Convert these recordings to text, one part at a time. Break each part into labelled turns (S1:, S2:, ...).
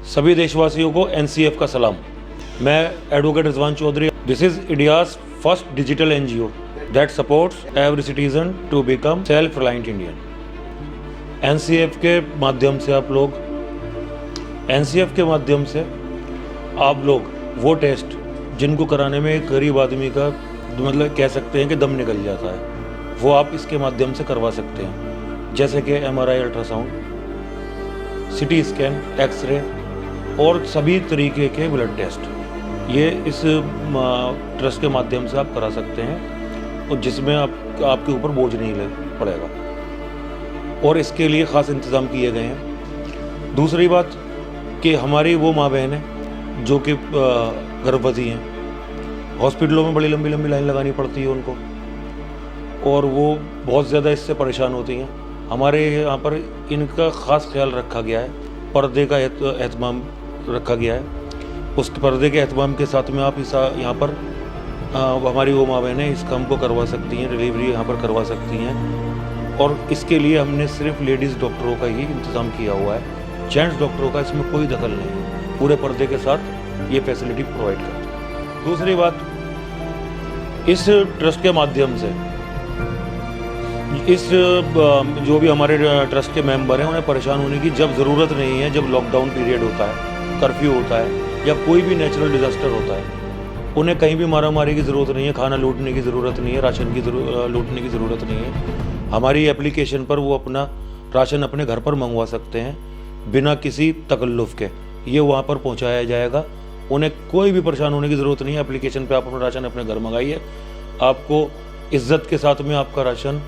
S1: सभी देशवासियों को एनसीएफ का सलाम। मैं advocate Rizwan Chaudhary. This is India's first digital NGO that supports every citizen to become self reliant Indian. NCF के माध्यम से आप लोग वो टेस्ट जिनको कराने में एक गरीब आदमी का मतलब कह सकते हैं कि दम निकल जाता है, वो आप इसके माध्यम से करवा सकते हैं, जैसे कि MRI, ultrasound, CT scan, x-ray और सभी तरीके के ब्लड टेस्ट ये इस ट्रस्ट के माध्यम से आप करा सकते हैं और जिसमें आपके ऊपर बोझ नहीं पड़ेगा और इसके लिए ख़ास इंतज़ाम किए गए हैं। दूसरी बात कि हमारी वो माँ बहन है जो कि गर्भवती हैं, हॉस्पिटलों में बड़ी लंबी लंबी लाइन लगानी पड़ती है उनको और वो बहुत ज़्यादा इससे परेशान होती हैं। हमारे यहाँ पर इनका ख़ास ख्याल रखा गया है, पर्दे का एहतमाम रखा गया है। उस पर्दे के एहतमाम के साथ में आप यहाँ पर हमारी वो माँ बहनें इस काम को करवा सकती हैं, डिलीवरी यहाँ पर करवा सकती हैं और इसके लिए हमने सिर्फ लेडीज़ डॉक्टरों का ही इंतज़ाम किया हुआ है। जेंट्स डॉक्टरों का इसमें कोई दखल नहीं है, पूरे पर्दे के साथ ये फैसिलिटी प्रोवाइड करते हैं। दूसरी बात, इस ट्रस्ट के माध्यम से इस जो भी हमारे ट्रस्ट के मेंबर हैं उन्हें परेशान होने की जब ज़रूरत नहीं है। जब लॉकडाउन पीरियड होता है, कर्फ्यू होता है या कोई भी नेचुरल डिज़ास्टर होता है, उन्हें कहीं भी मारामारी की ज़रूरत नहीं है, खाना लूटने की ज़रूरत नहीं है, राशन की लूटने की ज़रूरत नहीं है। हमारी एप्लीकेशन पर वो अपना राशन अपने घर पर मंगवा सकते हैं बिना किसी तकल्लुफ़ के। ये वहाँ पर पहुँचाया जाएगा, उन्हें कोई भी परेशान होने की ज़रूरत नहीं है। एप्लीकेशन पे आप अपना राशन अपने घर मंगाइए, आपको इज्जत के साथ में आपका राशन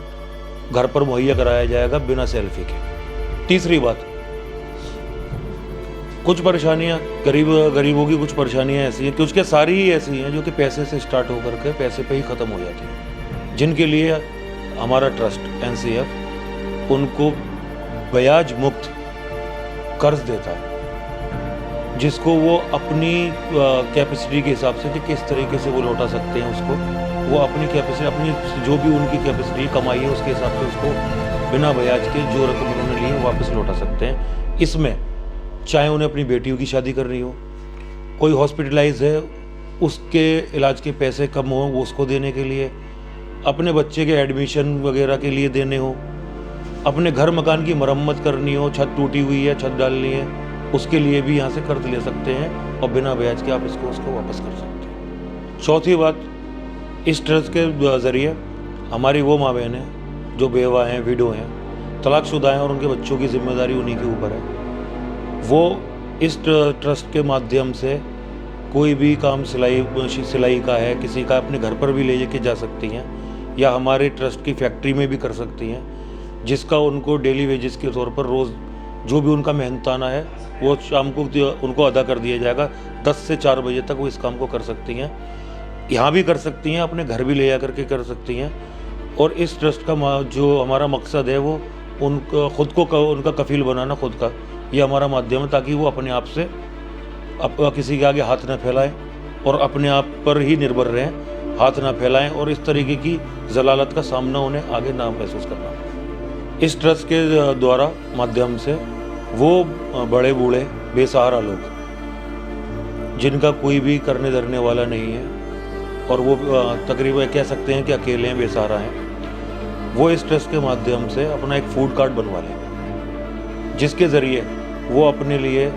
S1: घर पर मुहैया कराया जाएगा बिना सेल्फी के। तीसरी बात, कुछ परेशानियाँ गरीबों की कुछ परेशानियाँ ऐसी हैं कि उसके सारी ही ऐसी हैं जो कि पैसे से स्टार्ट होकर के पैसे पे ही ख़त्म हो जाती हैं, जिनके लिए हमारा ट्रस्ट एनसीएफ उनको ब्याज मुक्त कर्ज देता है, जिसको वो अपनी कैपेसिटी के हिसाब से कि किस तरीके से वो लौटा सकते हैं उसको, वो अपनी कैपेसिटी, अपनी जो भी उनकी कैपेसिटी कमाई है उसके हिसाब से उसको बिना ब्याज के जो रकम उन्होंने ली है वापस लौटा सकते हैं। इसमें चाहे उन्हें अपनी बेटियों की शादी करनी हो, कोई हॉस्पिटलाइज है उसके इलाज के पैसे कम हो वो उसको देने के लिए, अपने बच्चे के एडमिशन वगैरह के लिए देने हो, अपने घर मकान की मरम्मत करनी हो, छत टूटी हुई है छत डालनी है, उसके लिए भी यहाँ से कर्ज ले सकते हैं और बिना ब्याज के आप उसको वापस कर सकते हैं। चौथी बात, इस ट्रस्ट के ज़रिए हमारी वो माँ बहन हैं जो बेवा हैं, विडो हैं, तलाकशुदा हैं और उनके बच्चों की जिम्मेदारी उन्हीं के ऊपर है, वो इस ट्रस्ट के माध्यम से कोई भी काम सिलाई का है, किसी का अपने घर पर भी ले के जा सकती हैं या हमारे ट्रस्ट की फैक्ट्री में भी कर सकती हैं, जिसका उनको डेली वेजेस के तौर पर रोज़ जो भी उनका मेहनताना है वो शाम को उनको अदा कर दिया जाएगा। 10 से 4 बजे तक वो इस काम को कर सकती हैं, यहाँ भी कर सकती हैं, अपने घर भी ले जा करके कर सकती हैं। और इस ट्रस्ट का जो हमारा मकसद है वो उनका खुद को उनका कफील बनाना, खुद का ये हमारा माध्यम है, ताकि वो अपने आप से किसी के आगे हाथ ना फैलाएं और अपने आप पर ही निर्भर रहें, हाथ ना फैलाएं और इस तरीके की जलालत का सामना उन्हें आगे ना महसूस करना। इस ट्रस्ट के द्वारा माध्यम से वो बड़े बूढ़े बेसहारा लोग जिनका कोई भी करने धरने वाला नहीं है और वो तकरीबन कह सकते हैं कि अकेले हैं, बेसहारा हैं, वो इस ट्रस्ट के माध्यम से अपना एक फूड कार्ड बनवा लें, जिसके ज़रिए वो अपने लिए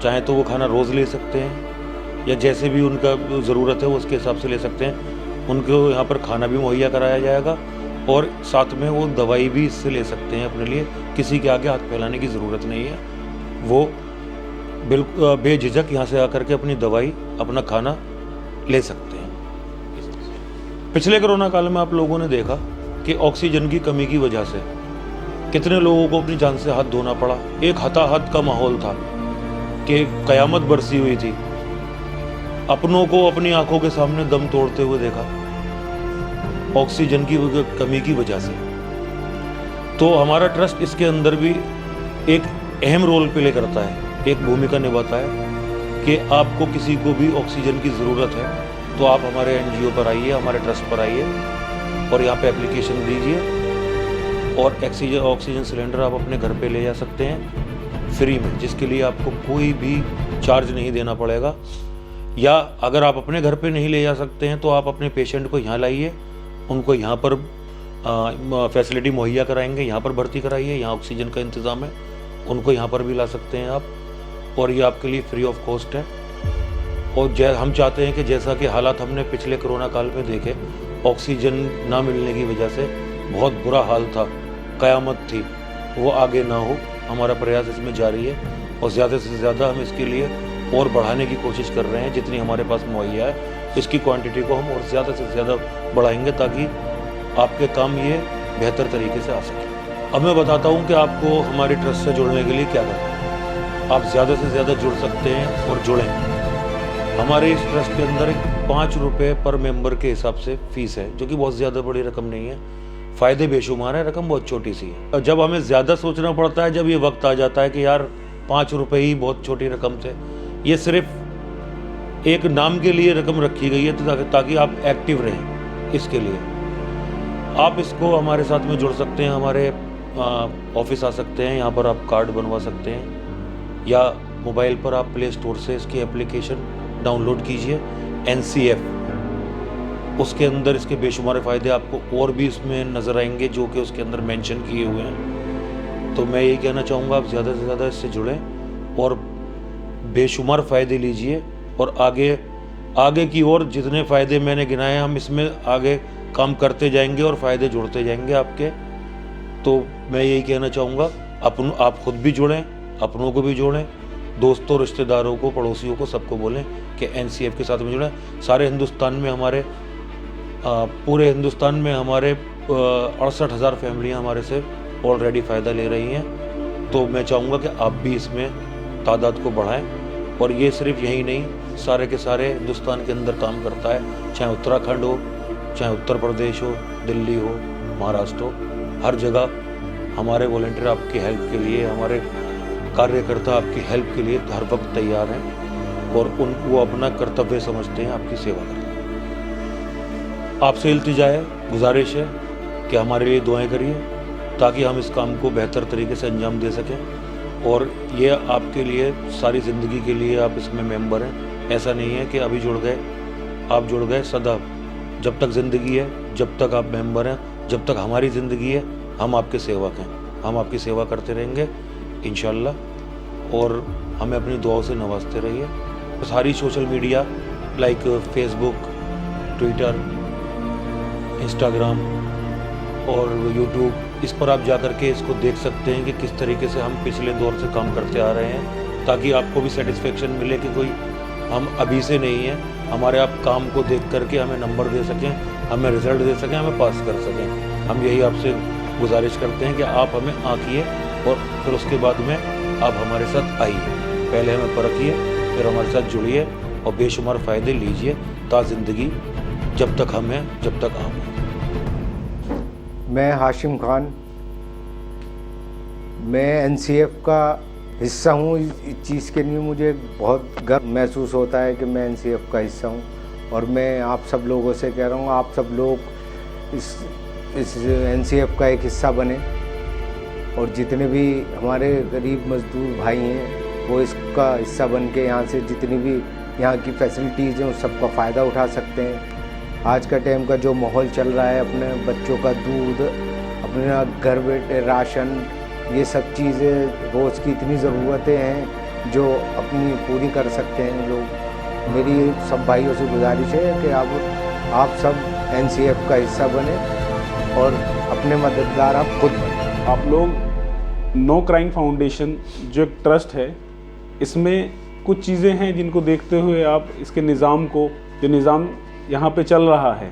S1: चाहे तो वो खाना रोज़ ले सकते हैं या जैसे भी उनका ज़रूरत है वो उसके हिसाब से ले सकते हैं। उनको यहाँ पर खाना भी मुहैया कराया जाएगा और साथ में वो दवाई भी इससे ले सकते हैं अपने लिए, किसी के आगे हाथ फैलाने की ज़रूरत नहीं है। वो बिल्कुल बेझिझक यहाँ से आकर के अपनी दवाई, अपना खाना ले सकते हैं। पिछले कोरोना काल में आप लोगों ने देखा कि ऑक्सीजन की कमी की वजह से कितने लोगों को अपनी जान से हाथ धोना पड़ा। एक हताहत का माहौल था कि कयामत बरसी हुई थी, अपनों को अपनी आंखों के सामने दम तोड़ते हुए देखा ऑक्सीजन की कमी की वजह से। तो हमारा ट्रस्ट इसके अंदर भी एक अहम रोल प्ले करता है, एक भूमिका निभाता है कि आपको किसी को भी ऑक्सीजन की ज़रूरत है तो आप हमारे एनजीओ पर आइए, हमारे ट्रस्ट पर आइए और यहाँ पे एप्लीकेशन दीजिए और ऑक्सीजन सिलेंडर आप अपने घर पे ले जा सकते हैं फ्री में, जिसके लिए आपको कोई भी चार्ज नहीं देना पड़ेगा। या अगर आप अपने घर पे नहीं ले जा सकते हैं तो आप अपने पेशेंट को यहाँ लाइए, उनको यहाँ पर फैसिलिटी मुहैया कराएंगे, यहाँ पर भर्ती कराइए, यहाँ ऑक्सीजन का इंतज़ाम है, उनको यहाँ पर भी ला सकते हैं आप, और ये आपके लिए फ्री ऑफ कॉस्ट है। और हम चाहते हैं कि जैसा कि हालात हमने पिछले कोरोना काल में देखे, ऑक्सीजन ना मिलने की वजह से बहुत बुरा हाल था, क़यामत थी, वो आगे ना हो। हमारा प्रयास इसमें जारी है और ज़्यादा से ज़्यादा हम इसके लिए और बढ़ाने की कोशिश कर रहे हैं। जितनी हमारे पास मुहैया है इसकी क्वांटिटी को हम और ज़्यादा से ज़्यादा बढ़ाएंगे ताकि आपके काम ये बेहतर तरीके से आ सके। अब मैं बताता हूँ कि आपको हमारे ट्रस्ट से जुड़ने के लिए क्या करना है। आप ज़्यादा से ज़्यादा जुड़ सकते हैं और जुड़ें। हमारे इस ट्रस्ट के अंदर 5 रुपये पर मेंबर के हिसाब से फ़ीस है, जो कि बहुत ज़्यादा बड़ी रकम नहीं है। फ़ायदे बेशुमार है, रकम बहुत छोटी सी है। जब हमें ज़्यादा सोचना पड़ता है, जब ये वक्त आ जाता है कि यार 5 रुपये ही बहुत छोटी रकम थे, ये सिर्फ एक नाम के लिए रकम रखी गई है ताकि आप एक्टिव रहें। इसके लिए आप इसको हमारे साथ में जुड़ सकते हैं, हमारे ऑफिस आ सकते हैं, यहाँ पर आप कार्ड बनवा सकते हैं, या मोबाइल पर आप प्ले स्टोर से इसकी एप्लीकेशन डाउनलोड कीजिए NCF। उसके अंदर इसके बेशुमार फ़ायदे आपको और भी इसमें नज़र आएंगे जो कि उसके अंदर मेंशन किए हुए हैं। तो मैं यही कहना चाहूँगा, आप ज़्यादा से ज़्यादा इससे जुड़ें और बेशुमार फ़ायदे लीजिए, और आगे की ओर जितने फ़ायदे मैंने गिनाए हम इसमें आगे काम करते जाएंगे और फ़ायदे जुड़ते जाएंगे आपके। तो मैं यही कहना चाहूँगा, आप खुद भी जुड़ें, अपनों को भी जोड़ें, दोस्तों, रिश्तेदारों को, पड़ोसियों को, सबको बोलें कि NCF के साथ में जुड़ें। सारे हिंदुस्तान में हमारे पूरे हिंदुस्तान में हमारे 68,000 फैमिलियाँ हमारे से ऑलरेडी फ़ायदा ले रही हैं। तो मैं चाहूँगा कि आप भी इसमें तादाद को बढ़ाएं। और ये सिर्फ यही नहीं, सारे के सारे हिंदुस्तान के अंदर काम करता है, चाहे उत्तराखंड हो, चाहे उत्तर प्रदेश हो, दिल्ली हो, महाराष्ट्र हो, हर जगह हमारे वॉलंटियर आपकी हेल्प के लिए, हमारे कार्यकर्ता आपकी हेल्प के लिए हर वक्त तैयार हैं और वो अपना कर्तव्य समझते हैं आपकी सेवा करना। आपसे इल्तिजा है, गुजारिश है कि हमारे लिए दुआएं करिए ताकि हम इस काम को बेहतर तरीके से अंजाम दे सकें। और ये आपके लिए सारी ज़िंदगी के लिए आप इसमें मेंबर हैं। ऐसा नहीं है कि अभी जुड़ गए, आप जुड़ गए, सदा जब तक ज़िंदगी है, जब तक आप मेंबर हैं, जब तक हमारी ज़िंदगी है, हम आपके सेवक हैं। हम आपकी सेवा करते रहेंगे इंशाल्लाह, और हमें अपनी दुआओं से नवाजते रहिए। सारी social media like Facebook, Twitter, Instagram और यूट्यूब, इस पर आप जा कर के इसको देख सकते हैं कि किस तरीके से हम पिछले दौर से काम करते आ रहे हैं, ताकि आपको भी सेटिस्फेक्शन मिले कि कोई हम अभी से नहीं है, हमारे आप काम को देख करके हमें नंबर दे सकें, हमें रिजल्ट दे सकें, हमें पास कर सकें। हम यही आपसे गुजारिश करते हैं कि आप हमें आंकिए और फिर उसके बाद में आप हमारे साथ आइए। पहले हमें परखिए, फिर हमारे साथ जुड़िए और बेशुमार फ़ायदे लीजिए ता ज़िंदगी, जब तक हम हैं, जब तक आप हैं।
S2: मैं हाशिम खान, मैं NCF का हिस्सा हूँ। इस चीज़ के लिए मुझे बहुत गर्व महसूस होता है कि मैं NCF का हिस्सा हूँ। और मैं आप सब लोगों से कह रहा हूँ, आप सब लोग इस NCF का एक हिस्सा बने, और जितने भी हमारे गरीब मजदूर भाई हैं वो इसका हिस्सा बन के यहाँ से जितनी भी यहाँ की फैसिलिटीज़ हैं उस सबका फ़ायदा उठा सकते हैं। आज का टाइम का जो माहौल चल रहा है, अपने बच्चों का दूध, अपने घर बैठे राशन, ये सब चीज़ें रोज़ की इतनी ज़रूरतें हैं जो अपनी पूरी कर सकते हैं लोग। मेरी सब भाइयों से गुजारिश है कि आप सब NCF का हिस्सा बने और अपने मददगार आप खुद बने।
S3: आप लोग नो क्राइम फाउंडेशन जो एक ट्रस्ट है, इसमें कुछ चीज़ें हैं जिनको देखते हुए आप इसके निज़ाम को, जो निज़ाम यहाँ पे चल रहा है,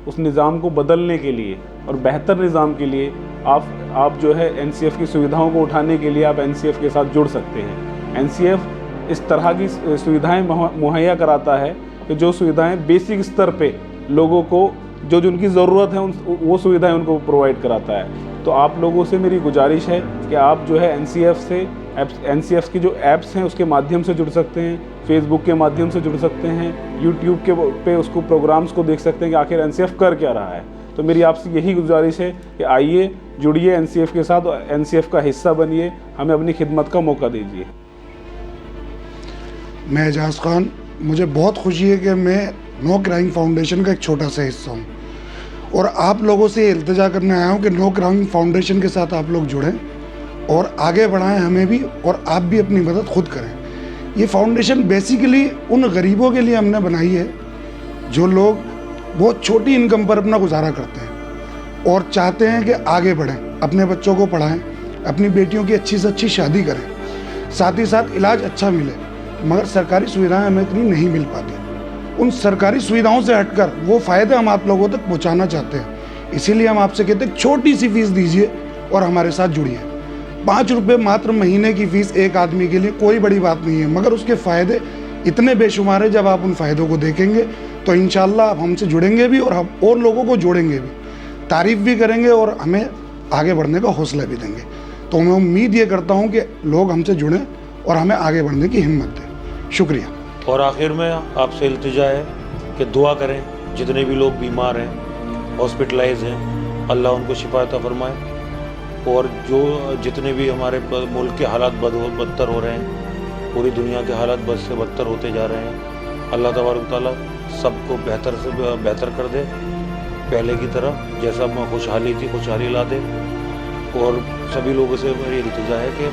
S3: उस निज़ाम को बदलने के लिए और बेहतर निज़ाम के लिए आप जो है NCF की सुविधाओं को उठाने के लिए आप NCF के साथ जुड़ सकते हैं। NCF इस तरह की सुविधाएं मुहैया कराता है कि जो सुविधाएं बेसिक स्तर पे लोगों को जो उनकी ज़रूरत है वो सुविधाएं उनको प्रोवाइड कराता है। तो आप लोगों से मेरी गुजारिश है कि आप जो है NCF की जो ऐप्स हैं उसके माध्यम से जुड़ सकते हैं, फेसबुक के माध्यम से जुड़ सकते हैं, यूट्यूब पे उसको प्रोग्राम्स को देख सकते हैं कि आखिर NCF कर क्या रहा है। तो मेरी आपसे यही गुजारिश है कि आइए जुड़िए एनसीएफ के साथ और एनसीएफ का हिस्सा बनिए, हमें अपनी खिदमत का मौका दीजिए।
S4: मैं एजाज खान, मुझे बहुत खुशी है कि मैं नो क्राइम फाउंडेशन का एक छोटा सा हिस्सा हूँ और आप लोगों से इल्तिजा करने आया हूँ कि नो क्राइम फाउंडेशन के साथ आप लोग जुड़ें और आगे बढ़ाएं हमें भी, और आप भी अपनी मदद खुद करें। ये फाउंडेशन बेसिकली उन गरीबों के लिए हमने बनाई है जो लोग बहुत छोटी इनकम पर अपना गुजारा करते हैं और चाहते हैं कि आगे बढ़ें, अपने बच्चों को पढ़ाएं, अपनी बेटियों की अच्छी से अच्छी शादी करें, साथ ही साथ इलाज अच्छा मिले, मगर सरकारी सुविधाएं हमें इतनी नहीं मिल पाती। उन सरकारी सुविधाओं से हटकर वो फ़ायदे हम आप लोगों तक पहुंचाना चाहते हैं। इसीलिए हम आपसे कहते हैं छोटी सी फीस दीजिए और हमारे साथ जुड़िए। 5 रुपये मात्र महीने की फ़ीस एक आदमी के लिए कोई बड़ी बात नहीं है, मगर उसके फ़ायदे इतने बेशुमार है। जब आप उन फ़ायदों को देखेंगे तो इंशाल्लाह आप हमसे जुड़ेंगे भी और हम और लोगों को जोड़ेंगे भी, तारीफ़ भी करेंगे और हमें आगे बढ़ने का हौसला भी देंगे। तो मैं उम्मीद ये करता हूँ कि लोग हमसे जुड़ें और हमें आगे बढ़ने की हिम्मत दें। शुक्रिया।
S1: और आखिर में आपसे इल्तिजा है कि दुआ करें, जितने भी लोग बीमार हैं, हॉस्पिटलाइज हैं, अल्लाह उनको शिफा अता फरमाए, और जो जितने भी हमारे मुल्क के हालात बदतर हो रहे हैं, पूरी दुनिया के हालात बद से बदतर होते जा रहे हैं, अल्लाह तबारक ताला सबको बेहतर से बेहतर कर दे, पहले की तरह जैसा खुशहाली थी खुशहाली ला दे। और सभी लोगों से मेरी इल्तिजा है कि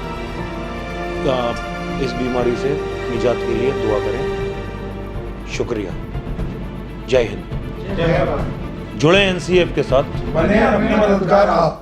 S1: इस बीमारी से निजात के लिए दुआ करें। शुक्रिया। जय हिंद। जुड़े एनसीएफ के साथ,
S4: बने अपने मददगार आप।